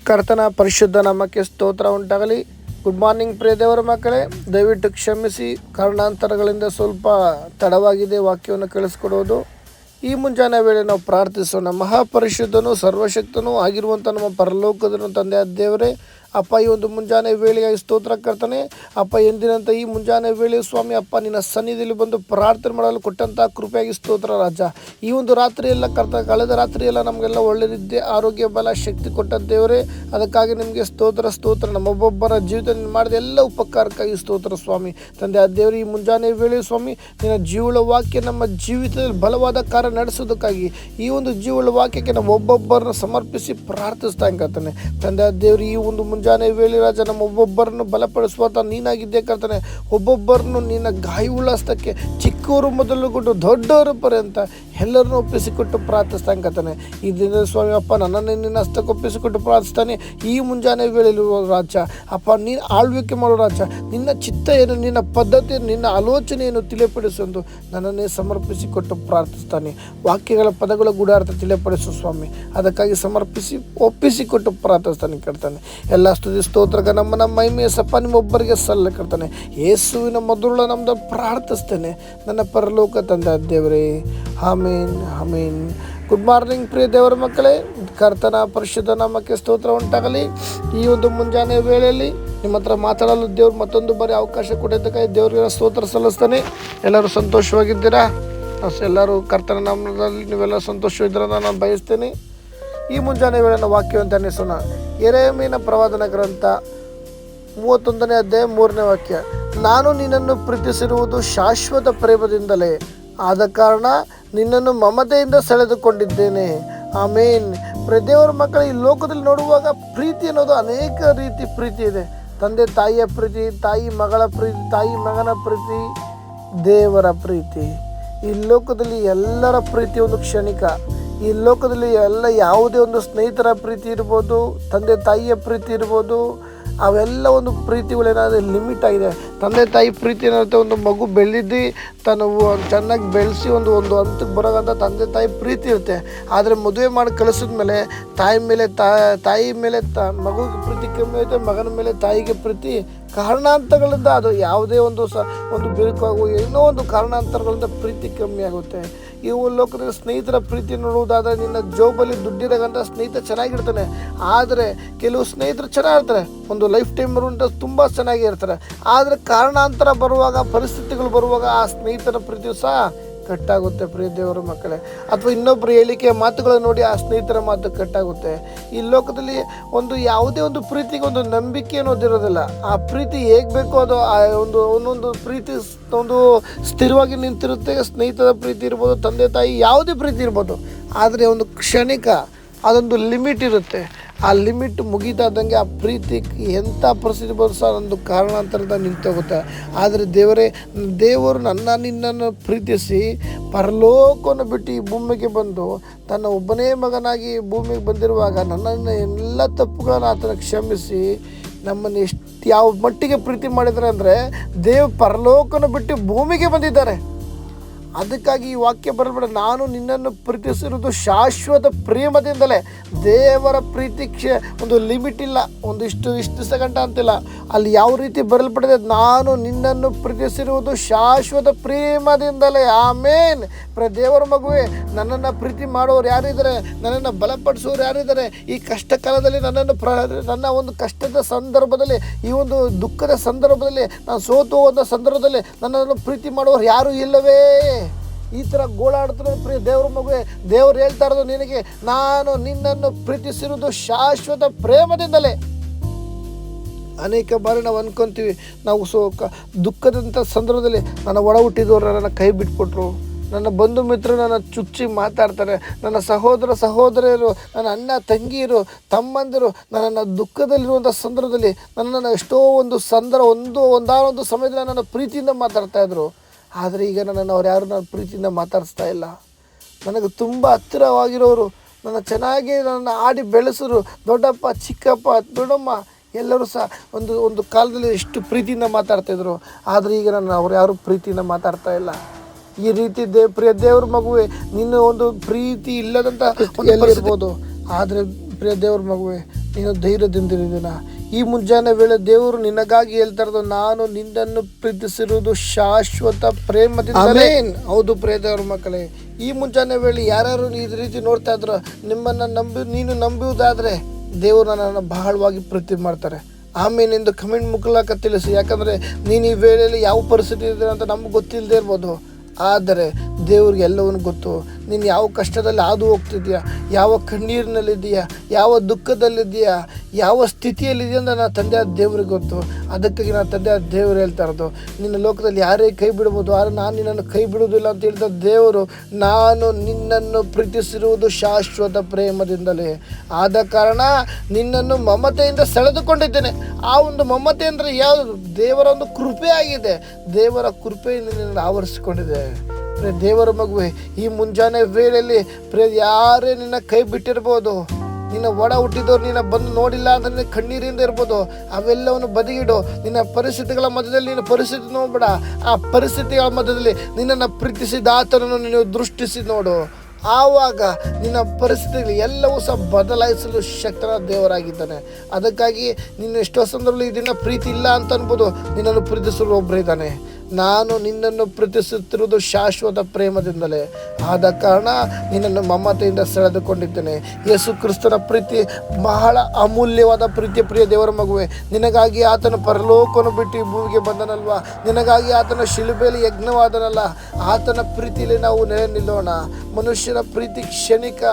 ಕರ್ತನ ಪರಿಶುದ್ಧ ನಾಮಕ್ಕೆ ಸ್ತೋತ್ರ ಉಂಟಾಗಲಿ. ಗುಡ್ ಮಾರ್ನಿಂಗ್ ಪ್ರಿಯ ದೇವರ ಮಕ್ಕಳೇ, ದಯವಿಟ್ಟು ಕ್ಷಮಿಸಿ, ಕಾರಣಾಂತರಗಳಿಂದ ಸ್ವಲ್ಪ ತಡವಾಗಿದೆ ವಾಕ್ಯವನ್ನು ಕೇಳಿಸ್ಕೊಡೋದು. ಈ ಮುಂಜಾನೆ ವೇಳೆ ನಾವು ಪ್ರಾರ್ಥಿಸೋಣ. ಮಹಾಪರಿಶುದ್ಧನು ಸರ್ವಶಕ್ತನೂ ಆಗಿರುವಂಥ ನಮ್ಮ ಪರಲೋಕದ ತಂದೆಯ ದೇವರೇ, ಅಪ್ಪ, ಈ ಒಂದು ಮುಂಜಾನೆ ವೇಳೆಯಾಗಿ ಸ್ತೋತ್ರ ಕರ್ತನೆ. ಅಪ್ಪ, ಎಂದಿನಂತ ಈ ಮುಂಜಾನೆ ವೇಳೆ ಸ್ವಾಮಿ ಅಪ್ಪ, ನಿನ್ನ ಸನ್ನಿಧಿಯಲ್ಲಿ ಬಂದು ಪ್ರಾರ್ಥನೆ ಮಾಡಲು ಕೊಟ್ಟಂಥ ಕೃಪೆಯಾಗಿ ಸ್ತೋತ್ರ ರಾಜ. ಈ ಒಂದು ರಾತ್ರಿಯೆಲ್ಲ ಕಳೆದ ರಾತ್ರಿಯೆಲ್ಲ ನಮಗೆಲ್ಲ ಒಳ್ಳೆಯದಿದ್ದೆ, ಆರೋಗ್ಯ, ಬಲ, ಶಕ್ತಿ ಕೊಟ್ಟ ದೇವರೇ, ಅದಕ್ಕಾಗಿ ನಿಮಗೆ ಸ್ತೋತ್ರ. ನಮ್ಮೊಬ್ಬೊಬ್ಬರ ಜೀವಿತ ಮಾಡಿದ ಎಲ್ಲ ಉಪಕಾರಕ್ಕಾಗಿ ಸ್ತೋತ್ರ ಸ್ವಾಮಿ. ತಂದೆ ಆ ದೇವರು, ಈ ಮುಂಜಾನೆ ವೇಳೆ ಸ್ವಾಮಿ ನಿನ್ನ ಜೀವಳ ವಾಕ್ಯ ನಮ್ಮ ಜೀವಿತದಲ್ಲಿ ಬಲವಾದ ಕಾರ್ಯ ನಡೆಸೋದಕ್ಕಾಗಿ ಈ ಒಂದು ಜೀವಳ ವಾಕ್ಯಕ್ಕೆ ನಾವು ಒಬ್ಬೊಬ್ಬರನ್ನು ಸಮರ್ಪಿಸಿ ಪ್ರಾರ್ಥಿಸ್ತಾ ಕರ್ತನೆ. ತಂದೆ ಆ ದೇವರು, ಈ ಒಂದು ಮುಂಜಾನೆ ವೇಳೆ ರಾಜ ನಮ್ಮ ಒಬ್ಬೊಬ್ಬರನ್ನು ಬಲಪಡಿಸುವಂಥ ನೀನಾಗಿದ್ದೇ ಕರ್ತನೆ. ಒಬ್ಬೊಬ್ಬರನ್ನು ನಿನ್ನ ಗಾಯವುಳ್ಳಸ್ತಕ್ಕೆ ಚಿಕ್ಕವರು ಮೊದಲುಗೊಂಡು ದೊಡ್ಡವರು ಪರ್ಯಂತ ಎಲ್ಲರನ್ನೂ ಒಪ್ಪಿಸಿಕೊಟ್ಟು ಪ್ರಾರ್ಥಿಸ್ತಾ ಕರ್ತನೆ. ಈ ದಿನ ಸ್ವಾಮಿ ಅಪ್ಪ, ನನ್ನನ್ನು ನಿನ್ನ ಹಸ್ತಕ್ಕೆ ಒಪ್ಪಿಸಿಕೊಟ್ಟು ಪ್ರಾರ್ಥಿಸ್ತಾನೆ. ಈ ಮುಂಜಾನೆ ವೇಳೆಯಲ್ಲಿರುವ ರಾಜ ಅಪ್ಪ, ನೀನು ಆಳ್ವಿಕೆ ಮಾಡೋ ರಾಜ, ನಿನ್ನ ಚಿತ್ತ ಏನು, ನಿನ್ನ ಪದ್ಧತಿ, ನಿನ್ನ ಆಲೋಚನೆಯನ್ನು ತಿಳಿಪಡಿಸೊಂದು ನನ್ನನ್ನೇ ಸಮರ್ಪಿಸಿಕೊಟ್ಟು ಪ್ರಾರ್ಥಿಸ್ತಾನೆ. ವಾಕ್ಯಗಳ ಪದಗಳ ಗೂಢಾರ್ಥ ತಿಳಿಪಡಿಸು ಸ್ವಾಮಿ, ಅದಕ್ಕಾಗಿ ಸಮರ್ಪಿಸಿ ಒಪ್ಪಿಸಿಕೊಟ್ಟು ಪ್ರಾರ್ಥಿಸ್ತಾನೆ ಕರ್ತಾನೆ. ಎಲ್ಲ ಸ್ತುತಿ ಸ್ತೋತ್ರಗ ನಮ್ಮ ಮಹಿಮೆಯ ಸಪ್ಪ ನಿಮ್ಮೊಬ್ಬರಿಗೆ ಸಲ್ಲ ಕರ್ತಾನೆ. ಯೇಸುವಿನ ಮಧುರ ನಮ್ದು ಪ್ರಾರ್ಥಿಸ್ತೇನೆ ನನ್ನ ಪರಲೋಕ ತಂದೆ ದೇವರೇ, ಆಮೇನ್ ಆಮೇನ್. ಗುಡ್ ಮಾರ್ನಿಂಗ್ ಪ್ರಿಯ ದೇವರ ಮಕ್ಕಳೇ, ಕರ್ತನ ಪರಿಶುದ್ಧ ನಾಮಕ್ಕೆ ಸ್ತೋತ್ರ ಉಂಟಾಗಲಿ. ಈ ಒಂದು ಮುಂಜಾನೆ ವೇಳೆಯಲ್ಲಿ ನಿಮ್ಮ ಹತ್ರ ಮಾತಾಡಲು ದೇವ್ರು ಮತ್ತೊಂದು ಬಾರಿ ಅವಕಾಶ ಕೊಟ್ಟಿದ್ದಕ್ಕಾಗಿ ದೇವರಿಗೆ ಸ್ತೋತ್ರ ಸಲ್ಲಿಸ್ತಾನೆ. ಎಲ್ಲರೂ ಸಂತೋಷವಾಗಿದ್ದೀರಾ? ಎಲ್ಲರೂ ಕರ್ತನ ನಾಮದಲ್ಲಿ ನೀವೆಲ್ಲ ಸಂತೋಷವಿದ್ದೀರ ನಾನು ಬಯಸ್ತೇನೆ. ಈ ಮುಂಜಾನೆ ವೇಳೆಯ ವಾಕ್ಯವಂತ ಅನ್ನಿಸೋಣ. ಯೆರೆಮೀಯನ ಪ್ರವಾದನ ಗ್ರಂಥ 31ನೇ ಅಧ್ಯಾಯ 3ನೇ ವಾಕ್ಯ. ನಾನು ನಿನ್ನನ್ನು ಪ್ರೀತಿಸಿರುವುದು ಶಾಶ್ವತ ಪ್ರೇಮದಿಂದಲೇ, ಆದ ಕಾರಣ ನಿನ್ನನ್ನು ಮಮತೆಯಿಂದ ಸೆಳೆದುಕೊಂಡಿದ್ದೇನೆ. ಆಮೇನ್. ದೇವರ ಮಕ್ಕಳ, ಈ ಲೋಕದಲ್ಲಿ ನೋಡುವಾಗ ಪ್ರೀತಿ ಅನ್ನೋದು ಅನೇಕ ರೀತಿ ಪ್ರೀತಿ ಇದೆ. ತಂದೆ ತಾಯಿಯ ಪ್ರೀತಿ, ತಾಯಿ ಮಗಳ ಪ್ರೀತಿ, ತಾಯಿ ಮಗನ ಪ್ರೀತಿ, ದೇವರ ಪ್ರೀತಿ. ಈ ಲೋಕದಲ್ಲಿ ಎಲ್ಲರ ಪ್ರೀತಿ ಒಂದು ಕ್ಷಣಿಕ. ಈ ಲೋಕದಲ್ಲಿ ಯಾವುದೇ ಒಂದು ಸ್ನೇಹಿತರ ಪ್ರೀತಿ ಇರ್ಬೋದು, ತಂದೆ ತಾಯಿಯ ಪ್ರೀತಿ ಇರ್ಬೋದು, ಅವೆಲ್ಲ ಒಂದು ಪ್ರೀತಿಗಳೇನಾದರೂ ಲಿಮಿಟ್ ಆಗಿದೆ. ತಂದೆ ತಾಯಿ ಪ್ರೀತಿ ಏನಾಗುತ್ತೆ, ಒಂದು ಮಗು ಬೆಳೆದು ತಾನು ಚೆನ್ನಾಗಿ ಬೆಳೆಸಿ ಒಂದು ಹಂತಕ್ಕೆ ಬರೋಂಥ ತಂದೆ ತಾಯಿ ಪ್ರೀತಿ ಇರುತ್ತೆ. ಆದರೆ ಮದುವೆ ಮಾಡಿ ಕಳಿಸಿದ ಮೇಲೆ ತಾಯಿ ಮೇಲೆ ಮಗುವಿಗೆ ಪ್ರೀತಿ ಕಮ್ಮಿ ಆಗುತ್ತೆ, ಮಗನ ಮೇಲೆ ತಾಯಿಗೆ ಪ್ರೀತಿ ಕಾರಣಾಂತರಗಳಿಂದ, ಅದು ಯಾವುದೇ ಒಂದು ಬಿರುಕು ಏನೋ ಒಂದು ಕಾರಣಾಂತರಗಳಿಂದ ಪ್ರೀತಿ ಕಮ್ಮಿ ಆಗುತ್ತೆ. ಇವು ಲೋಕದಲ್ಲಿ ಸ್ನೇಹಿತರ ಪ್ರೀತಿ ನೋಡುವುದಾದರೆ, ನಿನ್ನ ಜೋಬಲ್ಲಿ ದುಡ್ಡಿರೋಂಥ ಸ್ನೇಹಿತ ಚೆನ್ನಾಗಿರ್ತಾನೆ, ಆದರೆ ಕೆಲವು ಸ್ನೇಹಿತರು ಚೆನ್ನಾಗಿರ್ತಾರೆ, ಒಂದು ಲೈಫ್ ಟೈಮ್ ಬರುವಂಥ ತುಂಬ ಚೆನ್ನಾಗಿ ಇರ್ತಾರೆ. ಆದರೆ ಕಾರಣಾಂತರ ಬರುವಾಗ, ಪರಿಸ್ಥಿತಿಗಳು ಬರುವಾಗ ಆ ಸ್ನೇಹಿತರ ಪ್ರೀತಿಯು ಸಹ ಕಟ್ಟಾಗುತ್ತೆ ಪ್ರಿಯ ದೇವರ ಮಕ್ಕಳೇ. ಅಥವಾ ಇನ್ನೊಬ್ಬರು ಹೇಳಿಕೆಯ ಮಾತುಗಳನ್ನು ನೋಡಿ ಆ ಸ್ನೇಹಿತರ ಮಾತು ಕಟ್ಟಾಗುತ್ತೆ. ಈ ಲೋಕದಲ್ಲಿ ಯಾವುದೇ ಒಂದು ಪ್ರೀತಿಗೆ ಒಂದು ನಂಬಿಕೆ ಅನ್ನೋದಿರೋದಿಲ್ಲ. ಆ ಪ್ರೀತಿ ಹೇಗೆ ಬೇಕೋ ಅದು ಒಂದೊಂದು ಪ್ರೀತಿ ಒಂದು ಸ್ಥಿರವಾಗಿ ನಿಂತಿರುತ್ತೆ. ಸ್ನೇಹಿತರ ಪ್ರೀತಿ ಇರ್ಬೋದು, ತಂದೆ ತಾಯಿ ಯಾವುದೇ ಪ್ರೀತಿ ಇರ್ಬೋದು, ಆದರೆ ಒಂದು ಕ್ಷಣಿಕ ಅದೊಂದು ಲಿಮಿಟ್ ಇರುತ್ತೆ. ಆ ಲಿಮಿಟ್ ಮುಗಿತಾದಂಗೆ ಆ ಪ್ರೀತಿ ಎಂಥ ಪರಿಸ್ಥಿತಿ ಬರೋ ಸಹ ಒಂದು ಕಾರಣಾಂತರದ ನಿಂತೋಗುತ್ತೆ. ಆದರೆ ದೇವರು ನಿನ್ನನ್ನು ಪ್ರೀತಿಸಿ ಪರಲೋಕವನ್ನು ಬಿಟ್ಟು ಈ ಭೂಮಿಗೆ ಬಂದು ತನ್ನ ಒಬ್ಬನೇ ಮಗನಾಗಿ ಭೂಮಿಗೆ ಬಂದಿರುವಾಗ ನನ್ನನ್ನು ಎಲ್ಲ ತಪ್ಪುಗಳನ್ನು ಆತನ ಕ್ಷಮಿಸಿ ನಮ್ಮನ್ನು ಯಾವ ಮಟ್ಟಿಗೆ ಪ್ರೀತಿ ಮಾಡಿದ್ದಾರೆ ಅಂದರೆ, ಪರಲೋಕವನ್ನು ಬಿಟ್ಟು ಭೂಮಿಗೆ ಬಂದಿದ್ದಾರೆ. ಅದಕ್ಕಾಗಿ ಈ ವಾಕ್ಯ ಬರಬೇಡ, ನಾನು ನಿನ್ನನ್ನು ಪ್ರೀತಿಸಿರುವುದು ಶಾಶ್ವತ ಪ್ರೇಮದಿಂದಲೇ. ದೇವರ ಪ್ರೀತಿ ಒಂದು ಲಿಮಿಟ್ ಇಲ್ಲ, ಇಷ್ಟು ಸೆಕೆಂಡ್ ಅಂತಿಲ್ಲ. ಅಲ್ಲಿ ಯಾವ ರೀತಿ ಬರಲ್ಪಡಿದೆ, ನಾನು ನಿನ್ನನ್ನು ಪ್ರೀತಿಸಿರುವುದು ಶಾಶ್ವತ ಪ್ರೇಮದಿಂದಲೇ. ಆಮೇನ್. ದೇವರ ಮಗುವೆ, ನನ್ನನ್ನು ಪ್ರೀತಿ ಮಾಡೋರು ಯಾರಿದ್ದಾರೆ, ನನ್ನನ್ನು ಬಲಪಡಿಸೋರು ಯಾರಿದ್ದಾರೆ? ಈ ಕಷ್ಟ ಕಾಲದಲ್ಲಿ ನನ್ನ ಒಂದು ಕಷ್ಟದ ಸಂದರ್ಭದಲ್ಲಿ, ಈ ಒಂದು ದುಃಖದ ಸಂದರ್ಭದಲ್ಲಿ, ನಾನು ಸೋತು ಹೋದ ಸಂದರ್ಭದಲ್ಲಿ ನನ್ನನ್ನು ಪ್ರೀತಿ ಮಾಡೋರು ಯಾರೂ ಇಲ್ಲವೇ? ಈ ಥರ ಗೋಳಾಡ್ತಿರೋ ಪ್ರಿಯ ದೇವ್ರ ಮಗುವೆ, ದೇವ್ರು ಹೇಳ್ತಾ ಇರೋದು ನಿನಗೆ, ನಾನು ನಿನ್ನನ್ನು ಪ್ರೀತಿಸಿರುವುದು ಶಾಶ್ವತ ಪ್ರೇಮದಿಂದಲೇ. ಅನೇಕ ಬಾರಿ ನಾವು ಅನ್ಕೊತೀವಿ, ನಾವು ದುಃಖದಂಥ ಸಂದರ್ಭದಲ್ಲಿ ನನ್ನ ಒಡ ಹುಟ್ಟಿದವರು ನನ್ನ ಕೈ ಬಿಟ್ಕೊಟ್ರು, ನನ್ನ ಬಂಧು ಮಿತ್ರರು ನನ್ನ ಚುಚ್ಚಿ ಮಾತಾಡ್ತಾರೆ, ನನ್ನ ಸಹೋದರಿಯರು, ನನ್ನ ಅಣ್ಣ ತಂಗಿಯರು, ತಮ್ಮಂದಿರು ನನ್ನನ್ನು ದುಃಖದಲ್ಲಿರುವಂಥ ಸಂದರ್ಭದಲ್ಲಿ ನನ್ನನ್ನು ಎಷ್ಟೋ ಒಂದು ಒಂದಾನೊಂದು ಸಮಯದಲ್ಲಿ ನನ್ನ ಪ್ರೀತಿಯಿಂದ ಮಾತಾಡ್ತಾಯಿದ್ರು. ಆದರೆ ಈಗ ನನ್ನನ್ನು ಅವ್ರು ಯಾರು ನನ್ನ ಪ್ರೀತಿಯಿಂದ ಮಾತಾಡಿಸ್ತಾ ಇಲ್ಲ. ನನಗೆ ತುಂಬ ಹತ್ತಿರವಾಗಿರೋರು, ನನ್ನ ಚೆನ್ನಾಗಿ ನನ್ನ ಆಡಿ ಬೆಳೆಸೋರು, ದೊಡ್ಡಪ್ಪ, ಚಿಕ್ಕಪ್ಪ, ದೊಡ್ಡಮ್ಮ ಎಲ್ಲರೂ ಸಹ ಒಂದು ಕಾಲದಲ್ಲಿ ಎಷ್ಟು ಪ್ರೀತಿಯಿಂದ ಮಾತಾಡ್ತಾಯಿದ್ರು. ಆದರೆ ಈಗ ಅವ್ರು ಯಾರು ಪ್ರೀತಿಯಿಂದ ಮಾತಾಡ್ತಾ ಇಲ್ಲ. ಈ ರೀತಿ ಪ್ರಿಯ ದೇವ್ರ ಮಗುವೆ, ನಿನ್ನ ಒಂದು ಪ್ರೀತಿ ಇಲ್ಲದಂಥ ಇರ್ಬೋದು. ಆದರೆ ಪ್ರಿಯ ದೇವ್ರ ಮಗುವೆ, ನೀನು ಧೈರ್ಯದಿಂದಿರುವುದಿನ. ಈ ಮುಂಜಾನೆ ವೇಳೆ ದೇವರು ನಿನಗಾಗಿ ಹೇಳ್ತಾ ಇರೋದು, ನಾನು ನಿನ್ನನ್ನು ಪ್ರೀತಿಸಿರುವುದು ಶಾಶ್ವತ ಪ್ರೇಮದಿಂದ. ಹೌದು ಪ್ರಿಯ ದೇವರ ಮಕ್ಕಳೇ, ಈ ಮುಂಜಾನೆ ವೇಳೆ ಯಾರ್ಯಾರು ಈ ರೀತಿ ನೋಡ್ತಾ ಇದ್ರು, ನಿಮ್ಮನ್ನು ನೀನು ನಂಬುವುದಾದರೆ ದೇವರು ನನ್ನನ್ನು ಬಹಳವಾಗಿ ಪ್ರೀತಿ ಮಾಡ್ತಾರೆ. ಆಮೇಲೆಂದು ಕಮೆಂಟ್ ಮುಖಾಂತರ ತಿಳಿಸು. ಯಾಕಂದರೆ ನೀನು ಈ ವೇಳೆಯಲ್ಲಿ ಯಾವ ಪರಿಸ್ಥಿತಿ ಇದೆ ಅಂತ ನಮ್ಗೆ ಗೊತ್ತಿಲ್ಲದೆ ಇರ್ಬೋದು, ಆದರೆ ದೇವ್ರಿಗೆ ಎಲ್ಲವನ್ನೂ ಗೊತ್ತು. ನೀನು ಯಾವ ಕಷ್ಟದಲ್ಲಿ ಹಾದು ಹೋಗ್ತಿದ್ಯಾ, ಯಾವ ಕಣ್ಣೀರಿನಲ್ಲಿದ್ದೀಯಾ, ಯಾವ ದುಃಖದಲ್ಲಿದ್ದೀಯಾ, ಯಾವ ಸ್ಥಿತಿಯಲ್ಲಿದೆಯಾ ಅಂತ ನನ್ನ ತಂದೆ ದೇವ್ರಿಗೆ ಗೊತ್ತು. ಅದಕ್ಕಾಗಿ ನನ್ನ ತಂದೆ ದೇವರು ಹೇಳ್ತಾ ಇರೋದು, ನಿನ್ನ ಲೋಕದಲ್ಲಿ ಯಾರೇ ಕೈ ಬಿಡ್ಬೋದು, ಆದರೆ ನಾನು ನಿನ್ನನ್ನು ಕೈ ಬಿಡುವುದಿಲ್ಲ ಅಂತ ಹೇಳ್ತಾ ದೇವರು, ನಾನು ನಿನ್ನನ್ನು ಪ್ರೀತಿಸಿರುವುದು ಶಾಶ್ವತ ಪ್ರೇಮದಿಂದಲೇ. ಆದ ಕಾರಣ ನಿನ್ನನ್ನು ಮಮತೆಯಿಂದ ಸೆಳೆದುಕೊಂಡಿದ್ದೇನೆ. ಆ ಒಂದು ಮಮತೆ ಅಂದರೆ ಯಾವುದು? ದೇವರ ಒಂದು ಕೃಪೆ ಆಗಿದೆ. ದೇವರ ಕೃಪೆ ನಿನ್ನನ್ನು ಆವರಿಸಿಕೊಂಡಿದೆ. ದೇವರ ಮಗುವೆ, ಈ ಮುಂಜಾನೆ ವೇಳೆಯಲ್ಲಿ ಯಾರೇ ನಿನ್ನ ಕೈ ಬಿಟ್ಟಿರ್ಬೋದು, ನಿನ್ನ ಒಡ ಹುಟ್ಟಿದವ್ರು ನಿನ್ನ ಬಂದು ನೋಡಿಲ್ಲ ಅಂದ್ರೆ ನಿನ್ನ ಕಣ್ಣೀರಿಂದ ಇರ್ಬೋದು, ಅವೆಲ್ಲವನ್ನು ಬದಿಗಿಡು. ನಿನ್ನ ಪರಿಸ್ಥಿತಿಗಳ ಮಧ್ಯದಲ್ಲಿ ನಿನ್ನ ಪರಿಸ್ಥಿತಿ ನೋಡ್ಬೇಡ. ಆ ಪರಿಸ್ಥಿತಿಗಳ ಮಧ್ಯದಲ್ಲಿ ನಿನ್ನನ್ನು ಪ್ರೀತಿಸಿದ ಆತನನ್ನು ನೀನು ದೃಷ್ಟಿಸಿ ನೋಡು. ಆವಾಗ ನಿನ್ನ ಪರಿಸ್ಥಿತಿಗಳು ಎಲ್ಲವೂ ಸಹ ಬದಲಾಯಿಸಲು ಶಕ್ತನ ದೇವರಾಗಿದ್ದಾನೆ. ಅದಕ್ಕಾಗಿ ನಿನ್ನ ಎಷ್ಟೋ ಸಂದರ್ಭದಲ್ಲಿ ಇದನ್ನ ಪ್ರೀತಿ ಇಲ್ಲ ಅಂತ ಅನ್ಬೋದು, ನಿನ್ನನ್ನು ಪ್ರೀತಿಸಲು ಒಬ್ಬರಿದ್ದಾನೆ. ನಾನು ನಿನ್ನನ್ನು ಪ್ರೀತಿಸುತ್ತಿರುವುದು ಶಾಶ್ವತ ಪ್ರೇಮದಿಂದಲೇ. ಆದ ಕಾರಣ ನಿನ್ನನ್ನು ಮಮತೆಯಿಂದ ಸೆಳೆದುಕೊಂಡಿದ್ದೇನೆ. ಯೇಸು ಕ್ರಿಸ್ತನ ಪ್ರೀತಿ ಬಹಳ ಅಮೂಲ್ಯವಾದ ಪ್ರೀತಿ. ಪ್ರಿಯ ದೇವರ ಮಗುವೆ, ನಿನಗಾಗಿ ಆತನ ಪರಲೋಕವನ್ನು ಬಿಟ್ಟು ಈ ಭೂಮಿಗೆ ಬಂದನಲ್ವಾ, ನಿನಗಾಗಿ ಆತನ ಶಿಲುಬೆಯಲ್ಲಿ ಯಜ್ಞವಾದನಲ್ಲ. ಆತನ ಪ್ರೀತಿಯಲ್ಲಿ ನಾವು ನೆಲೆ ನಿಲ್ಲೋಣ. ಮನುಷ್ಯನ ಪ್ರೀತಿ ಕ್ಷಣಿಕ,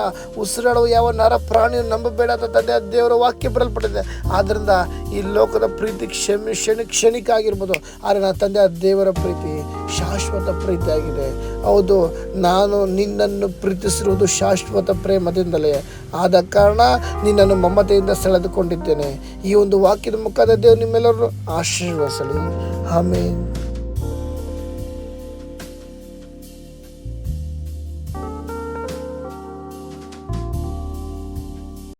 ಉಸಿರಾಡುವ ಯಾವ ನರ ಪ್ರಾಣಿಯನ್ನು ನಂಬಬೇಡ ಅಂತ ತಂದೆ ದೇವರ ವಾಕ್ಯ ಬರಲ್ಪಟ್ಟಿದೆ. ಆದ್ದರಿಂದ ಈ ಲೋಕದ ಪ್ರೀತಿ ಕ್ಷಣಿಕ ಆಗಿರ್ಬೋದು, ಆದರೆ ನನ್ನ ತಂದೆ ದೇವರ ಪ್ರೀತಿ ಶಾಶ್ವತ ಪ್ರೀತಿಯಾಗಿದೆ. ಹೌದು, ನಾನು ನಿನ್ನನ್ನು ಪ್ರೀತಿಸಿರುವುದು ಶಾಶ್ವತ ಪ್ರೇಮದಿಂದಲೇ. ಆದ ಕಾರಣ ನಿನ್ನನ್ನು ಮಮತೆಯಿಂದ ಸೆಳೆದುಕೊಂಡಿದ್ದೇನೆ. ಈ ಒಂದು ವಾಕ್ಯದ ಮುಖಾಂತರ ದೇವರು ನಿಮ್ಮೆಲ್ಲರೂ ಆಶೀರ್ವದಿಸಲಿ. ಆಮೇನ್.